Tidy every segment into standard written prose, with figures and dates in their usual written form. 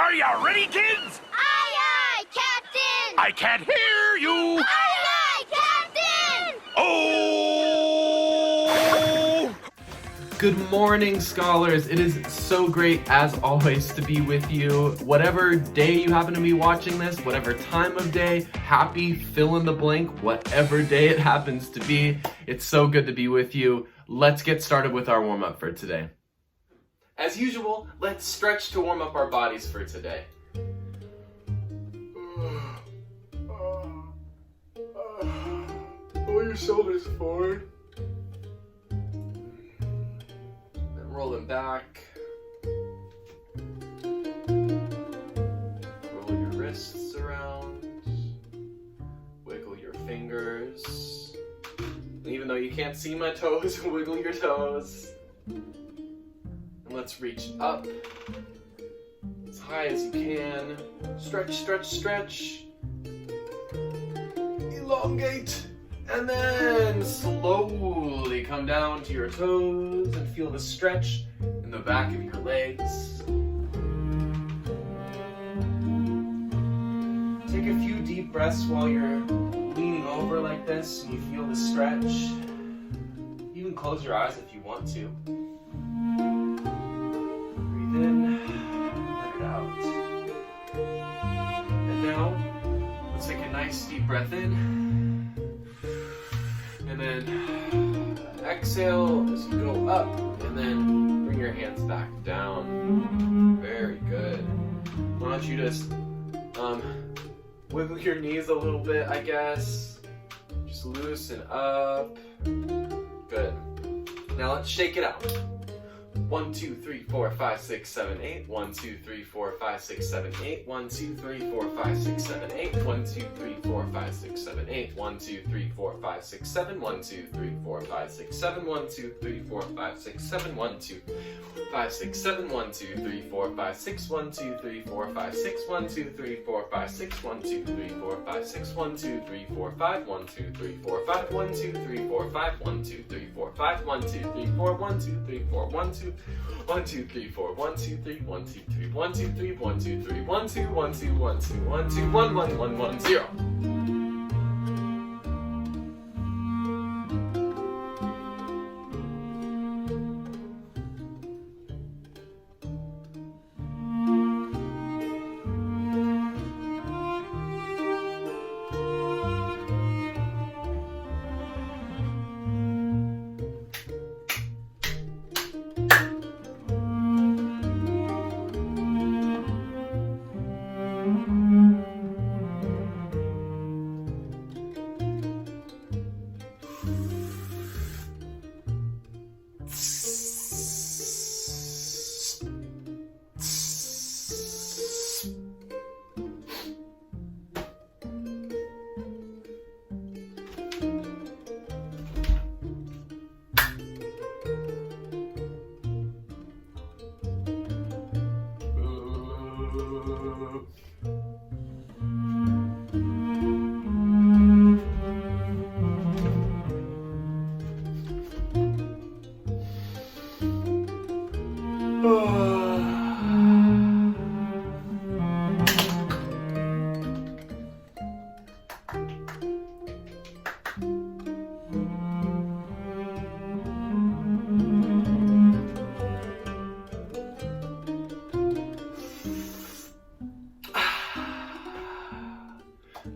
Are you ready, kids? Aye, aye, Captain! I can't hear you! Aye, aye, Captain! Oh! Good morning, scholars. It is so great, as always, to be with you. Whatever day you happen to be watching this, whatever time of day, happy, fill in the blank, whatever day it happens to be, it's so good to be with you. Let's get started with our warm-up for today. As usual, let's stretch to warm up our bodies for today. Pull your shoulders forward. Then roll them back. Roll your wrists around. Wiggle your fingers. And even though you can't see my toes, wiggle your toes. And let's reach up as high as you can. Stretch, stretch, stretch. Elongate. And then slowly come down to your toes and feel the stretch in the back of your legs. Take a few deep breaths while you're leaning over like this and you feel the stretch. Even close your eyes if you want to. Breathe in, let it out. And now, let's take a nice deep breath in. And then exhale as you go up, and then bring your hands back down. Very good. Why don't you just wiggle your knees a little bit, I guess. Just loosen up. Good. Now let's shake it out. 1, 2, 3, 4, 5, 6, 7, 8. 1, 2, 3, 4, 5, 6, 7, 8. 1, 2, 3, 4, 5, 6, 7, 8. 1, 2, 3, 4, 5, 6, 7, 8. 1, 2, 3, 4, 5, 6, 7. 1, 2, 3, 4, 5, 6, 7. 1, 2, 3, 4, 5, 6, 7. 1, 2, 5, 6, 7. 1, 2, 3, 4, 5, 6. 1, 2, 3, 4, 5, 6. 1, 2, 3, 4, 5, 6. 1, 2, 3, 4, 5, 6. 1, 2, 3, 4, 5. 1, 2, 3, 4, 5. 1, 2, 3, 4, 5. 1, 2, 3, 4, 5. 1, 2, 3, 4. 1, 2, 3, 4. 1, 2, 1, 2, 3, 4, 1, 2, 3, 1, 2, 3, 1, 2, 3, 1, 2, 3, 1, 2, 1, 2, 1, 2, 1, 2, 1, 1, 1, 1, 0.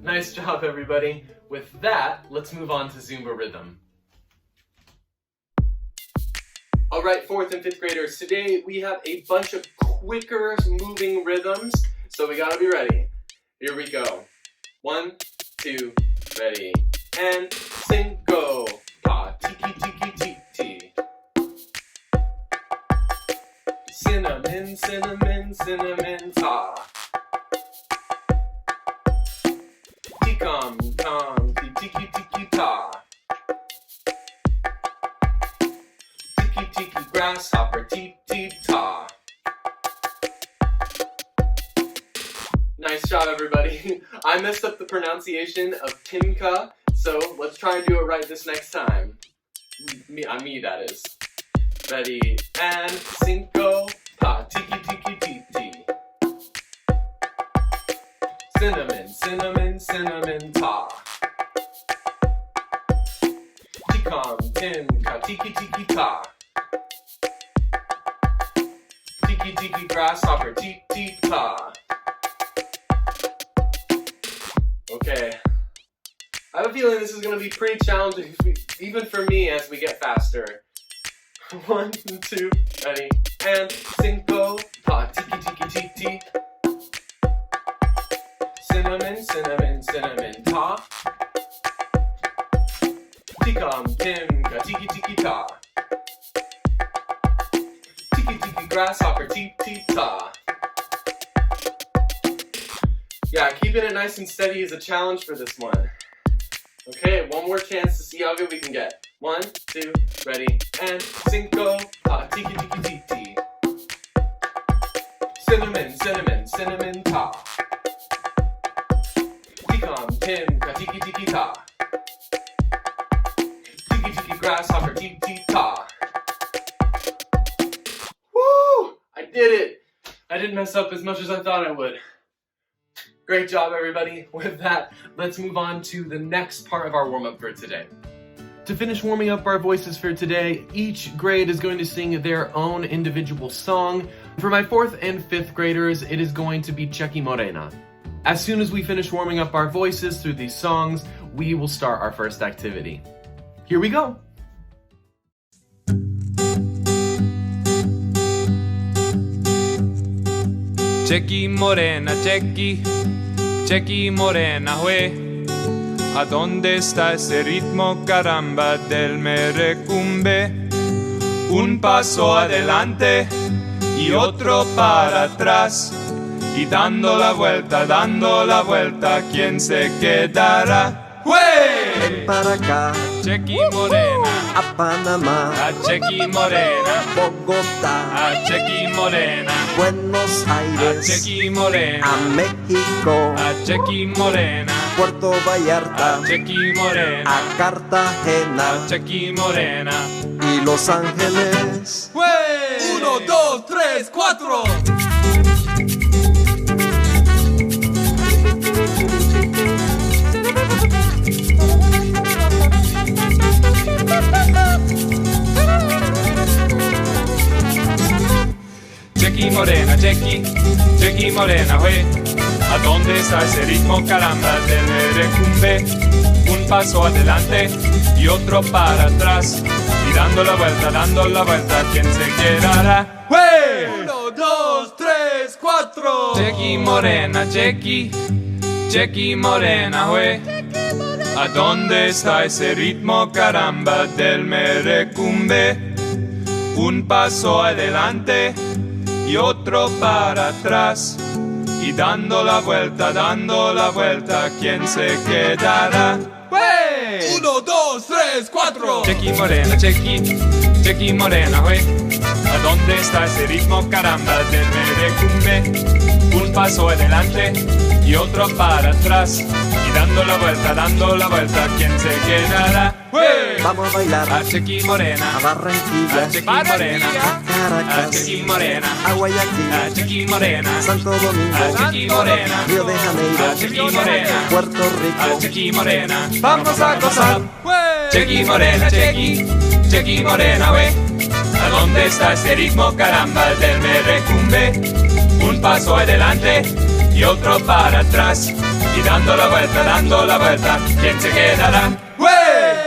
Nice job, everybody. With that, let's move on to Zumba rhythm. All right, 4th and 5th graders, today we have a bunch of quicker moving rhythms, so we gotta be ready. Here we go. 1, 2, ready, and sing, go. Pa, tiki, tiki, tiki. Cinnamon, cinnamon, cinnamon, ta. Tikam, tam, tiki, tiki, ta. Tiki, tiki, grasshopper, teep, teep, ta. Nice job, everybody. I messed up the pronunciation of Timka, so let's try and do it right this next time. Me, that is. Ready, and cinco, pa, tiki, tiki, tiki. cinnamon, cinnamon, cinnamon ta. Tikam, tim, ka, tiki, tiki, ta. Tiki, tiki, grasshopper, ti, ti, ta. Okay. I have a feeling this is going to be pretty challenging, even for me, as we get faster. 1, 2, ready, and cinco, ta, tiki, tiki, tiki. Cinnamon, cinnamon, cinnamon, ta. Tikam, tim, ka, tiki, tiki, ta. Tiki, tiki, grasshopper, ti, ti, ta. Yeah, keeping it nice and steady is a challenge for this one. Okay, one more chance to see how good we can get. 1, 2, ready, and cinco, ta, tiki, tiki, tiki. Cinnamon, cinnamon, cinnamon, ta. Tikam, tim, ka, tiki, tiki, ta. Tiki, tiki, grasshopper, ti, ti, ta. Woo! I did it! I didn't mess up as much as I thought I would. Great job, everybody. With that, let's move on to the next part of our warm-up for today. To finish warming up our voices for today, each grade is going to sing their own individual song. For my 4th and 5th graders, it is going to be Checky Morena. As soon as we finish warming up our voices through these songs, we will start our first activity. Here we go. Checky Morena, Checky, Checky Morena, jue. ¿A dónde está ese ritmo, caramba, del merecumbe? Un paso adelante y otro para atrás. Y dando la vuelta, ¿quién se quedará? ¡Jue! Ven para acá, Checky Morena, a Panamá, a Checky Morena, Bogotá, a Checky Morena, Buenos a Aires, Checky Morena, a México, a Checky Morena, Puerto Vallarta, a Checky Morena, a Cartagena a Checky Morena. y Los Ángeles. 1, 2, 3, 4. Checky Morena, Checky, Checky Morena, jue. ¿A dónde está ese ritmo, caramba, del merecumbe? Un paso adelante y otro para atrás. Y dando la vuelta, ¿quién se quedará? ¡Jue! 1, 2, 3, 4. Checky Morena, Checky, Checky Morena, jue. ¿A dónde está ese ritmo, caramba, del merecumbe? Un paso adelante y otro para atrás. Y dando la vuelta, ¿quién se quedará? ¡Jue! 1, 2, 3, 4. Checky Morena, Checky, Checky Morena, jue. ¿A dónde está ese ritmo, caramba, del merecumbe? Un paso adelante y otro para atrás. Y dando la vuelta, ¿quién se quedará? ¡Jue! Vamos a bailar A Checky Morena, a Barranquilla, a Checky Morena, a a Caracas, Checky Morena, a Guayaquil, a Checky Morena, Santo a Domingo, Checky Morena, Río de a Janeiro, Checky Morena, Puerto a Rico. Checky Morena. Vamos a gozar. Checky Morena, Checky, Checky Morena, we. ¿A dónde está ese ritmo, caramba, del merecumbe? Un paso adelante y otro para atrás. Y dando la vuelta, ¿quién se quedará? ¡Jue!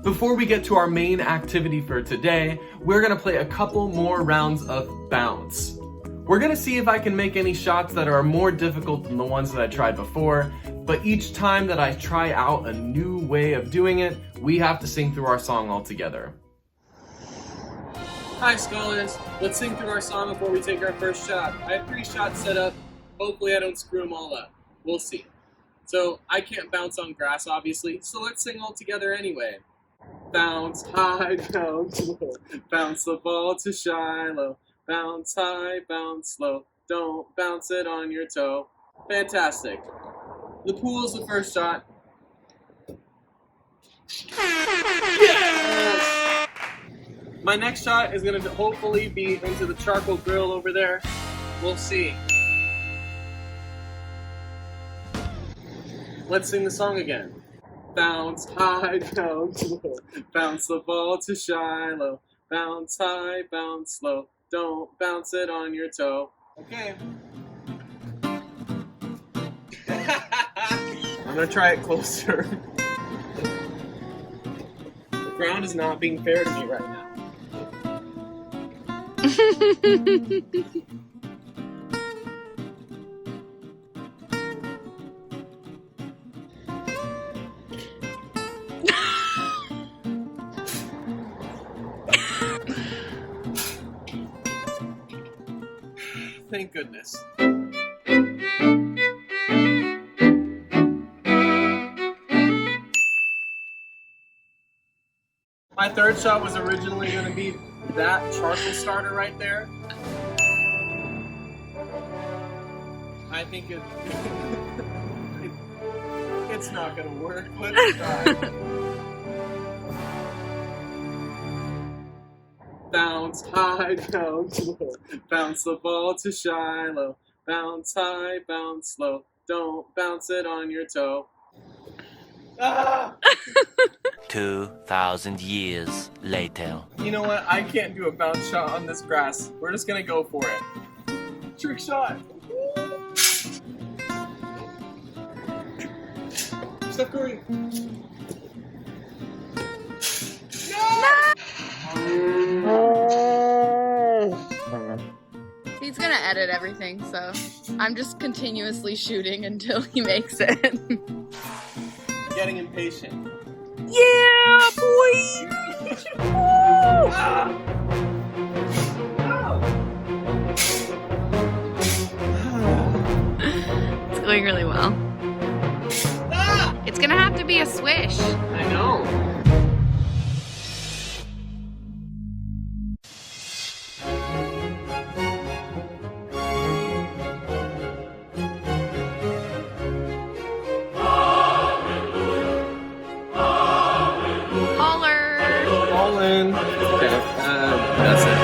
Before we get to our main activity for today, we're gonna play a couple more rounds of bounce. We're gonna see if I can make any shots that are more difficult than the ones that I tried before, but each time that I try out a new way of doing it, we have to sing through our song all together. Hi scholars, let's sing through our song before we take our first shot. I have 3 shots set up, hopefully I don't screw them all up. We'll see. So I can't bounce on grass obviously, so let's sing all together anyway. Bounce high, bounce low, bounce the ball to Shiloh. Bounce high, bounce low, don't bounce it on your toe. Fantastic. The pool's the first shot. Yes! My next shot is going to hopefully be into the charcoal grill over there. We'll see. Let's sing the song again. Bounce high, bounce low. Bounce the ball to Shiloh. Bounce high, bounce low. Don't bounce it on your toe. Okay. I'm gonna try it closer. The ground is not being fair to me right now. Thank goodness. My third shot was originally going to be that charcoal starter right there. I think it's not going to work. Let's try. Bounce high, bounce low. Bounce the ball to Shiloh. Bounce high, bounce low. Don't bounce it on your toe. Ah! 2,000 years later. You know what? I can't do a bounce shot on this grass. We're just gonna go for it. Trick shot. Steph Curry. He's gonna edit everything, so I'm just continuously shooting until he makes it. Getting impatient. Yeah, boy! It's going really well. It's gonna have to be a swish. I know. All in. Okay, that's it.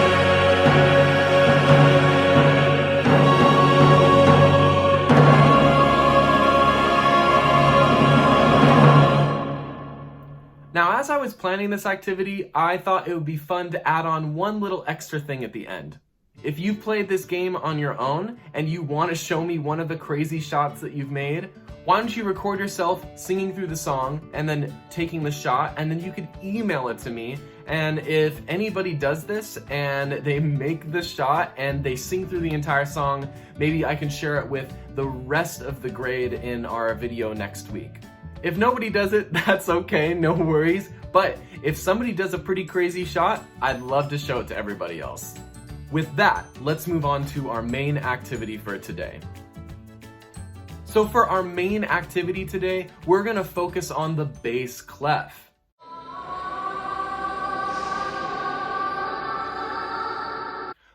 Now, as I was planning this activity, I thought it would be fun to add on one little extra thing at the end. If you've played this game on your own and you want to show me one of the crazy shots that you've made, why don't you record yourself singing through the song and then taking the shot, and then you could email it to me. And if anybody does this and they make the shot and they sing through the entire song, maybe I can share it with the rest of the grade in our video next week. If nobody does it, that's okay, no worries. But if somebody does a pretty crazy shot, I'd love to show it to everybody else. With that, let's move on to our main activity for today. So for our main activity today, we're gonna focus on the bass clef.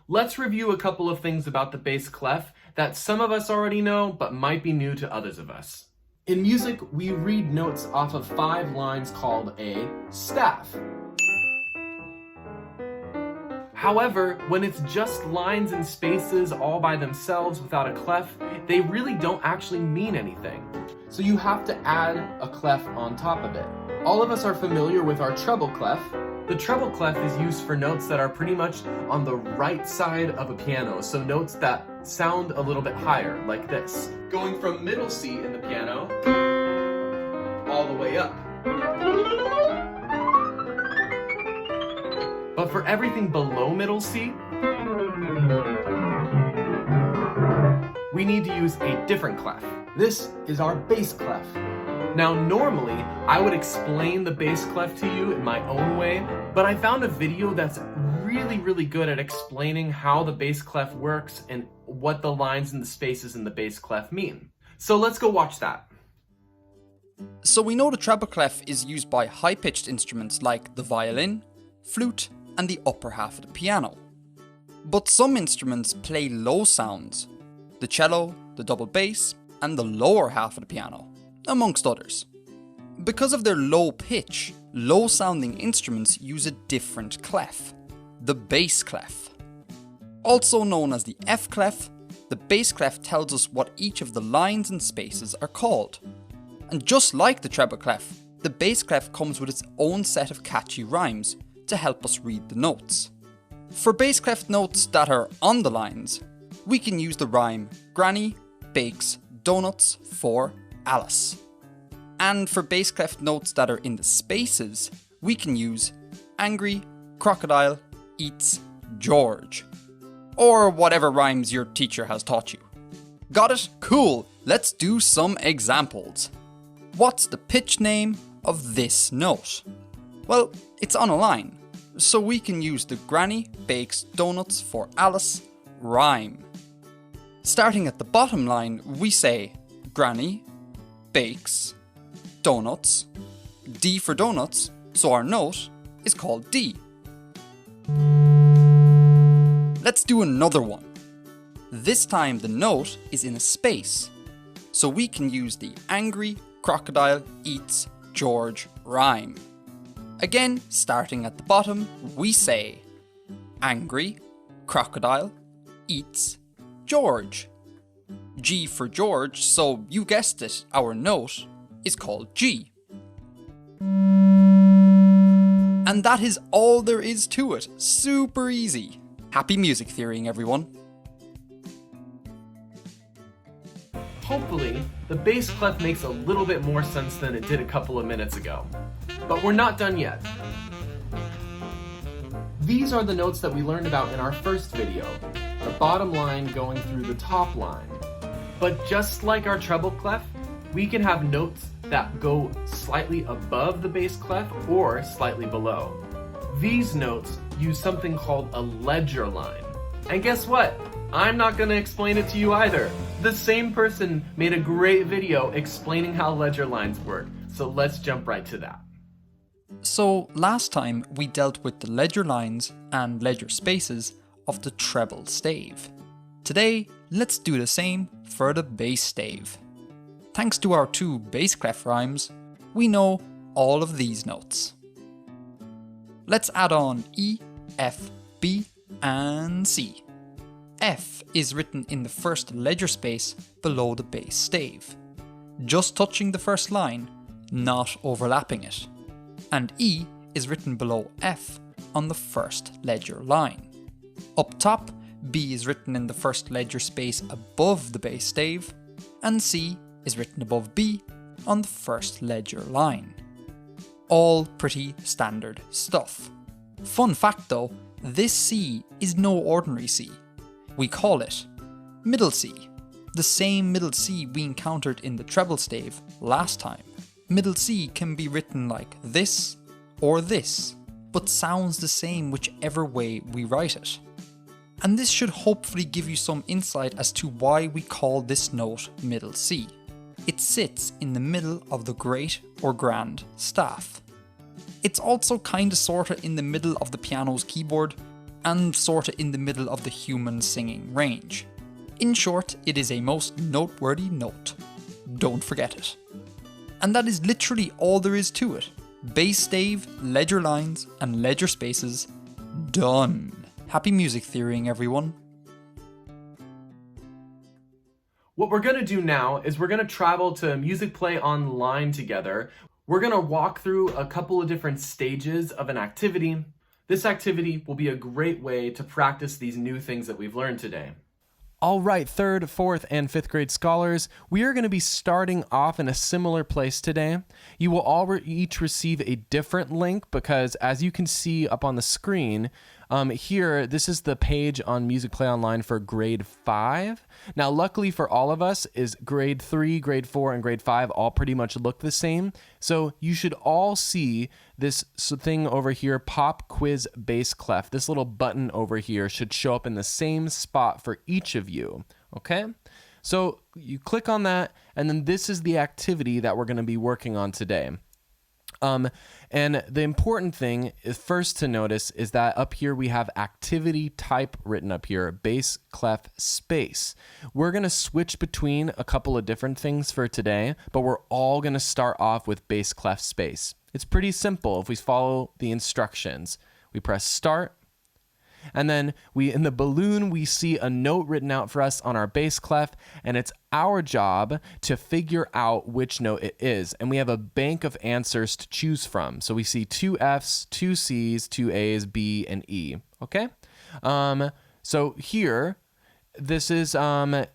Let's review a couple of things about the bass clef that some of us already know, but might be new to others of us. In music, we read notes off of 5 lines called a staff. However, when it's just lines and spaces all by themselves without a clef, they really don't actually mean anything. So you have to add a clef on top of it. All of us are familiar with our treble clef. The treble clef is used for notes that are pretty much on the right side of a piano, so notes that sound a little bit higher, like this. Going from middle C in the piano, all the way up. But for everything below middle C, we need to use a different clef. This is our bass clef. Now, normally, I would explain the bass clef to you in my own way, but I found a video that's really good at explaining how the bass clef works and what the lines and the spaces in the bass clef mean. So let's go watch that. So we know the treble clef is used by high-pitched instruments like the violin, flute, and the upper half of the piano. But some instruments play low sounds, the cello, the double bass, and the lower half of the piano, amongst others. Because of their low pitch, low sounding instruments use a different clef, the bass clef. Also known as the F clef, the bass clef tells us what each of the lines and spaces are called. And just like the treble clef, the bass clef comes with its own set of catchy rhymes to help us read the notes. For bass clef notes that are on the lines, we can use the rhyme Granny bakes donuts for Alice. And for bass clef notes that are in the spaces, we can use Angry crocodile eats George. Or whatever rhymes your teacher has taught you. Got it? Cool! Let's do some examples. What's the pitch name of this note? Well, it's on a line, so we can use the Granny bakes donuts for Alice rhyme. Starting at the bottom line, we say Granny bakes donuts, D for donuts, so our note is called D. Let's do another one. This time the note is in a space, so we can use the Angry crocodile eats George rhyme. Again, starting at the bottom, we say Angry crocodile eats George. G for George, so you guessed it, our note is called G. And that is all there is to it. Super easy. Happy music theorying, everyone. Hopefully, the bass clef makes a little bit more sense than it did a couple of minutes ago. But we're not done yet. These are the notes that we learned about in our first video, the bottom line going through the top line. But just like our treble clef, we can have notes that go slightly above the bass clef or slightly below. These notes use something called a ledger line. And guess what? I'm not going to explain it to you either. The same person made a great video explaining how ledger lines work, so let's jump right to that. So last time we dealt with the ledger lines and ledger spaces of the treble stave. Today, let's do the same for the bass stave. Thanks to our two bass clef rhymes, we know all of these notes. Let's add on E, F, B, and C. F is written in the first ledger space below the bass stave, just touching the first line, not overlapping it. And E is written below F on the first ledger line. Up top, B is written in the first ledger space above the bass stave, and C is written above B on the first ledger line. All pretty standard stuff. Fun fact though, this C is no ordinary C. We call it middle C, the same middle C we encountered in the treble stave last time. Middle C can be written like this or this, but sounds the same whichever way we write it. And this should hopefully give you some insight as to why we call this note middle C. It sits in the middle of the great or grand staff. It's also kinda sorta in the middle of the piano's keyboard and sorta in the middle of the human singing range. In short, it is a most noteworthy note. Don't forget it. And that is literally all there is to it. Bass stave, ledger lines, and ledger spaces, done. Happy music theorying, everyone. What we're going to do now is we're going to travel to Music Play Online together. We're going to walk through a couple of different stages of an activity. This activity will be a great way to practice these new things that we've learned today. All right, 3rd, 4th, and 5th grade scholars, we are going to be starting off in a similar place today. You will all each receive a different link because, as you can see up on the screen, here, this is the page on Music Play Online for grade 5. Now, luckily for all of us, is grade 3, grade 4, and grade 5 all pretty much look the same. So you should all see this thing over here, Pop Quiz Bass Clef. This little button over here should show up in the same spot for each of you, okay? So you click on that, and then this is the activity that we're going to be working on today. And the important thing is first to notice is that up here we have activity type written up here, bass clef space. We're going to switch between a couple of different things for today, but we're all going to start off with bass clef space. It's pretty simple if we follow the instructions. We press start, and then in the balloon, we see a note written out for us on our bass clef, and it's our job to figure out which note it is. And we have a bank of answers to choose from. So we see 2 Fs, 2 Cs, 2 As, B, and E. Okay? So here, this is, so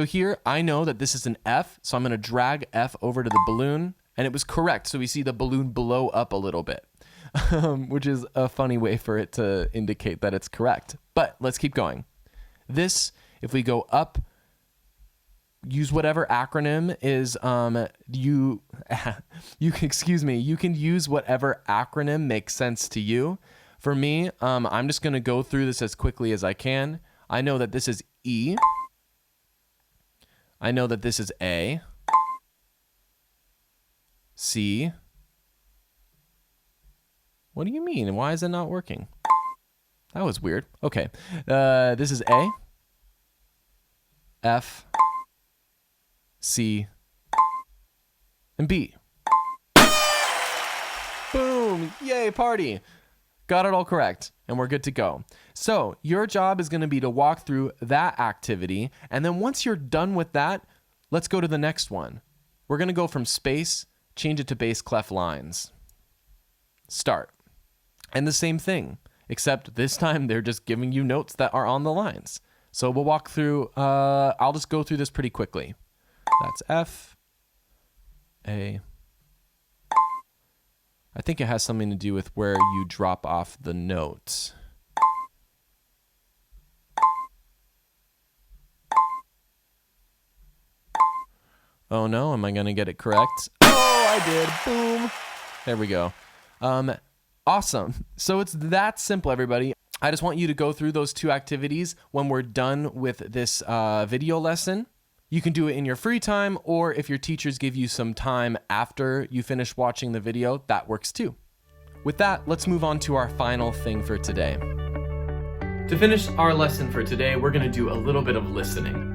here I know that this is an F, so I'm going to drag F over to the balloon, and it was correct. So we see the balloon blow up a little bit. Which is a funny way for it to indicate that it's correct. But let's keep going. This, if we go up, use whatever acronym is, you can use whatever acronym makes sense to you. For me, I'm just going to go through this as quickly as I can. I know that this is E. I know that this is A. C. What do you mean? Why is it not working? That was weird. Okay. This is A, F, C, and B. Boom! Yay, party! Got it all correct, and we're good to go. So your job is going to be to walk through that activity, and then once you're done with that, let's go to the next one. We're going to go from space, change it to bass clef lines. Start. And the same thing, except this time they're just giving you notes that are on the lines. So we'll walk through, I'll just go through this pretty quickly. That's F, A. I think it has something to do with where you drop off the notes. Oh no, am I going to get it correct? Oh, I did. Boom. There we go. Awesome. So it's that simple, everybody. I just want you to go through those 2 activities when we're done with this video lesson. You can do it in your free time, or if your teachers give you some time after you finish watching the video, that works too. With that, let's move on to our final thing for today. To finish our lesson for today, we're going to do a little bit of listening.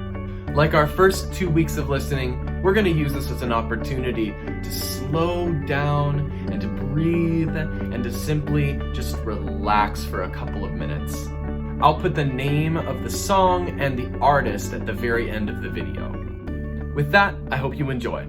Like our first 2 weeks of listening, we're going to use this as an opportunity to slow down and to breathe and to simply just relax for a couple of minutes. I'll put the name of the song and the artist at the very end of the video. With that, I hope you enjoy.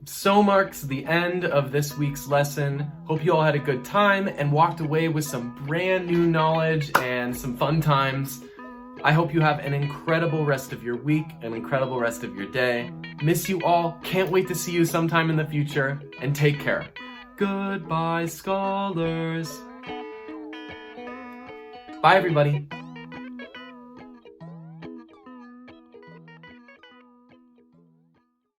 so marks the end of this week's lesson. Hope you all had a good time and walked away with some brand new knowledge and some fun times. I hope you have an incredible rest of your week, an incredible rest of your day. Miss you all. Can't wait to see you sometime in the future. And take care. Goodbye, scholars. Bye, everybody.